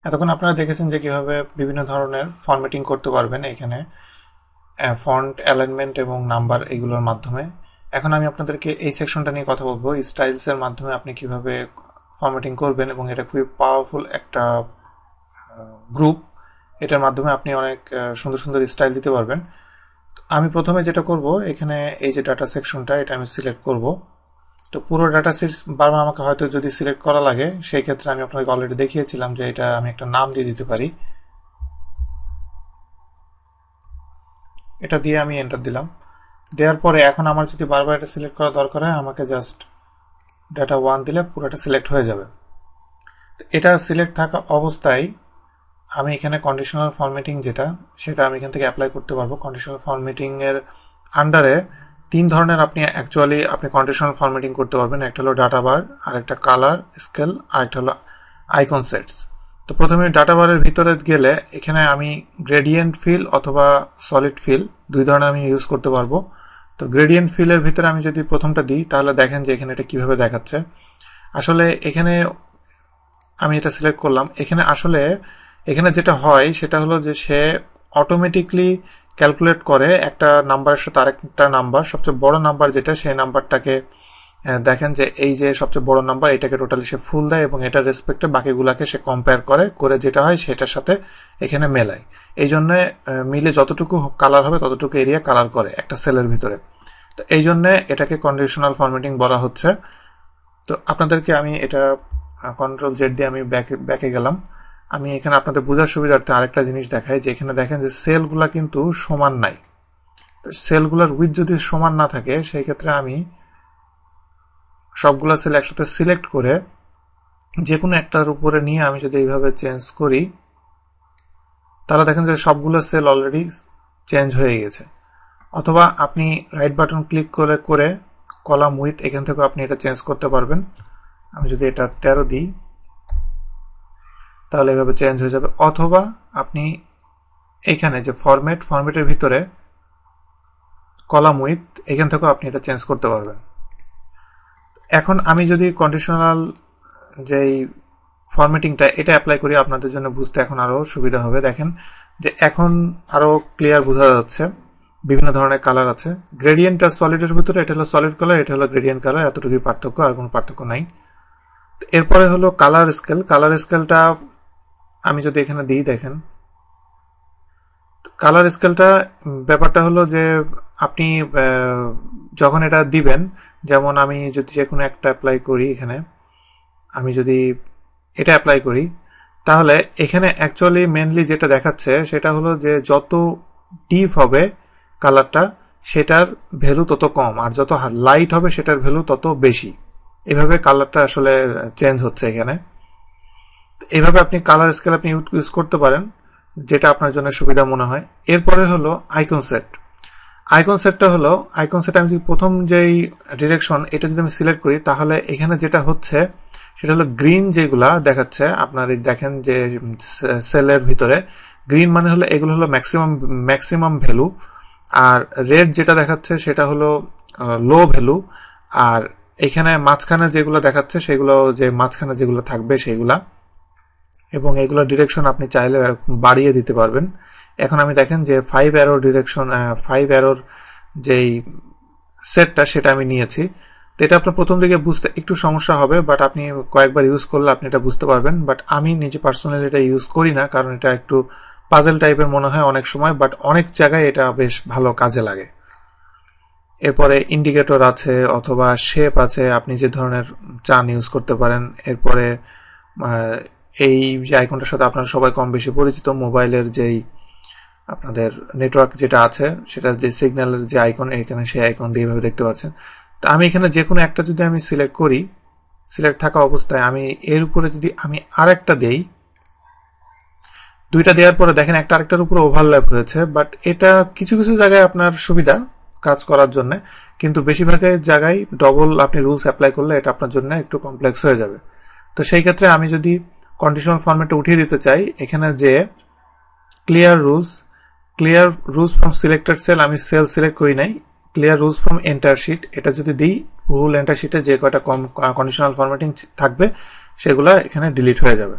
এতক্ষণ আপনারা দেখেছেন যে কিভাবে বিভিন্ন ধরনের ফরম্যাটিং করতে পারবেন এখানে ফন্ট অ্যালাইনমেন্ট এবং নাম্বার এগুলোর মাধ্যমে। এখন আমি আপনাদেরকে এই সেকশনটা নিয়ে কথা বলবো, স্টাইলসের মাধ্যমে আপনি কিভাবে ফরম্যাটিং করবেন, এবং এটা খুবই পাওয়ারফুল একটা গ্রুপ। এটার মাধ্যমে আপনি অনেক সুন্দর সুন্দর স্টাইল দিতে পারবেন। আমি প্রথমে যেটা করব, এখানে এই যে ডাটা সেকশনটা, এটা আমি সিলেক্ট করব। তো পুরো ডাটা সেটস বারবার আমাকে হয়তো যদি সিলেক্ট করা লাগে, সেই ক্ষেত্রে আমি আপনাকে অলরেডি দেখিয়েছিলাম যে এটা আমি একটা নাম দিয়ে দিতে পারি। এটা দিয়ে আমি এন্টার দিলাম। দেওয়ার পরে এখন আমার যদি বারবার এটা সিলেক্ট করা দরকার হয়, আমাকে জাস্ট ডাটা 1 দিলে পুরোটা সিলেক্ট হয়ে যাবে। এটা সিলেক্ট থাকা অবস্থায় আমি এখানে কন্ডিশনাল ফরম্যাটিং যেটা, সেটা আমি এখান থেকে অ্যাপ্লাই করতে পারবো। কন্ডিশনাল ফরম্যাটিং এর আন্ডারে 3 ধরনের আপনি কন্ডিশনাল ফরম্যাটিং করতে পারবেন। একটা হলো ডাটা বার, আর একটা কালার স্কেল, আর একটা হলো আইকন সেটস। তো প্রথমে ডাটা বারের ভিতরে গেলে এখানে আমি গ্রেডিয়েন্ট ফিল অথবা সলিড ফিল, 2 ধরনের আমি ইউজ করতে পারবো। তো গ্রেডিয়েন্ট ফিলের ভিতরে আমি যদি প্রথমটা দিই, তাহলে দেখেন যে এখানে এটা কিভাবে দেখাচ্ছে। আসলে এখানে আমি এটা সিলেক্ট করলাম। এখানে যেটা হয় সেটা হলো যে সে অটোমেটিকলি ক্যালকুলেট করে একটা নাম্বারের সাথে আরেকটা নাম্বার, সবচেয়ে বড় নাম্বার যেটা, সেই নাম্বারটাকে দেখেন যে এই যে সবচেয়ে বড় নাম্বার, এটাকে টোটালি সে ফুল দেয় এবং এটার রেসপেক্টে বাকিগুলাকে সে কম্পেয়ার করে যেটা হয় সেটার সাথে এখানে মেলায়। এই জন্য মিলে যতটুকু কালার হবে ততটুকু এরিয়া কালার করে একটা সেলের ভিতরে। তো এই জন্য এটাকে কন্ডিশনাল ফরম্যাটিং বলা হচ্ছে। তো আপনাদেরকে আমি এটা কন্ট্রোল জেড দিয়ে আমি ব্যাকে গেলাম। আমি এখানে আপনাদের বোঝার সুবিধার্থে আরেকটা জিনিস দেখাই, যে এখানে দেখেন যে সেলগুলা কিন্তু সমান নাই। তো সেলগুলোর উইথ যদি সমান না থাকে, সেই ক্ষেত্রে আমি সবগুলো সেল একসাথে সিলেক্ট করে যে কোনো একটার উপরে নিয়ে আমি যদি এইভাবে চেঞ্জ করি, তাহলে দেখেন যে সবগুলো সেল অলরেডি চেঞ্জ হয়ে গেছে। অথবা আপনি রাইট বাটন ক্লিক করে কলাম উইথ, এখান থেকে আপনি এটা চেঞ্জ করতে পারবেন। আমি যদি এটা 13 দিই, তাহলে এভাবে চেঞ্জ হয়ে যাবে। অথবা আপনি এখানে যে ফরম্যাটের ভিতরে কলাম উইথ, এখান থেকেও আপনি এটা চেঞ্জ করতে পারবেন। এখন আমি যদি কন্ডিশনাল যেই ফরম্যাটিংটা এটা অ্যাপ্লাই করি, আপনাদের জন্য বুঝতে এখন আরো সুবিধা হবে। দেখেন যে এখন আরো ক্লিয়ার বোঝা যাচ্ছে, বিভিন্ন ধরনের কালার আছে। গ্রেডিয়েন্ট আর সলিডের ভিতরে এটা হলো সলিড কালার, এটা হলো গ্রেডিয়েন্ট কালার, এতটুকুই পার্থক্য, আর কোনো পার্থক্য নাই। এরপরে হলো কালার স্কেল। কালার স্কেলটা আমি যদি এখানে দিই, দেখেন কালার স্কেলটা ব্যাপারটা হলো যে আপনি যখন এটা দিবেন, যেমন আমি যদি যে কোনো একটা অ্যাপ্লাই করি, এখানে আমি যদি এটা অ্যাপ্লাই করি, তাহলে এখানে অ্যাকচুয়ালি মেনলি যেটা দেখাচ্ছে সেটা হলো যে যত ডিপ হবে কালারটা, সেটার ভ্যালু তত কম, আর যত লাইট হবে সেটার ভ্যালু তত বেশি। এভাবে কালারটা আসলে চেঞ্জ হচ্ছে এখানে। এইভাবে আপনি কালার স্কেল আপনি ইউজ করতে পারেন, যেটা আপনার জন্য সুবিধা মনে হয়। এরপরে হলো আইকন সেট। আইকন সেট আমি যদি প্রথম যেই ডিরেকশন, এটা যদি আমি সিলেক্ট করি, তাহলে এখানে যেটা হচ্ছে সেটা হলো গ্রিন যেগুলা দেখাচ্ছে আপনার, দেখেন যে সেলের ভিতরে গ্রিন মানে হলো এগুলো হলো ম্যাক্সিমাম ভ্যালু, আর রেড যেটা দেখাচ্ছে সেটা হলো লো ভ্যালু, আর এখানে মাঝখানে যেগুলো দেখাচ্ছে সেগুলো যে মাঝখানে যেগুলো থাকবে সেগুলা, এবং এগুলো ডিরেকশন আপনি চাইলে বাড়িয়ে দিতে পারবেন। এখন আমি দেখেন যে 5 অ্যারোর যেই সেটটা সেটা আমি নিয়েছি। তো এটা আপনার প্রথম দিকে বুঝতে একটু সমস্যা হবে, বাট আপনি কয়েকবার ইউজ করলে আপনি এটা বুঝতে পারবেন। বাট আমি নিজে পার্সোনালি এটা ইউজ করি না, কারণ এটা একটু পাজেল টাইপের মনে হয় অনেক সময়, বাট অনেক জায়গায় এটা বেশ ভালো কাজে লাগে। এরপরে ইন্ডিকেটর আছে অথবা শেপ আছে, আপনি যে ধরনের চান ইউজ করতে পারেন। এরপরে এই যে আইকনটার সাথে আপনারা সবাই কম বেশি পরিচিত, মোবাইলের যেই আপনাদের নেটওয়ার্ক যেটা আছে, সেটা যে সিগন্যালের যে আইকন, এখানে সেই আইকন দিয়ে এইভাবে দেখতে পাচ্ছেন। তো আমি এখানে যে কোনো একটা যদি আমি সিলেক্ট করি, সিলেক্ট থাকা অবস্থায় আমি এর উপরে যদি আমি আরেকটা দেই, দুইটা দেওয়ার পরে দেখেন একটা আরেকটার উপরে ওভারল্যাপ হয়েছে। বাট এটা কিছু কিছু জায়গায় আপনার সুবিধা কাজ করার জন্য, কিন্তু বেশিরভাগ জায়গায় ডবল আপনি রুলস অ্যাপ্লাই করলে এটা আপনার জন্য একটু কমপ্লেক্স হয়ে যাবে। তো সেই ক্ষেত্রে আমি যদি কন্ডিশনাল ফরম্যাটে উঠিয়ে দিতে চাই, এখানে যে clear rules from selected cell, আমি সেল সিলেক্ট করি নাই, clear rules from entire sheet, এটা যদি দিই, ফুল এন্টার শিটে যে কয়টা কন্ডিশনাল ফরম্যাটিং থাকবে সেগুলা এখানে ডিলিট হয়ে যাবে।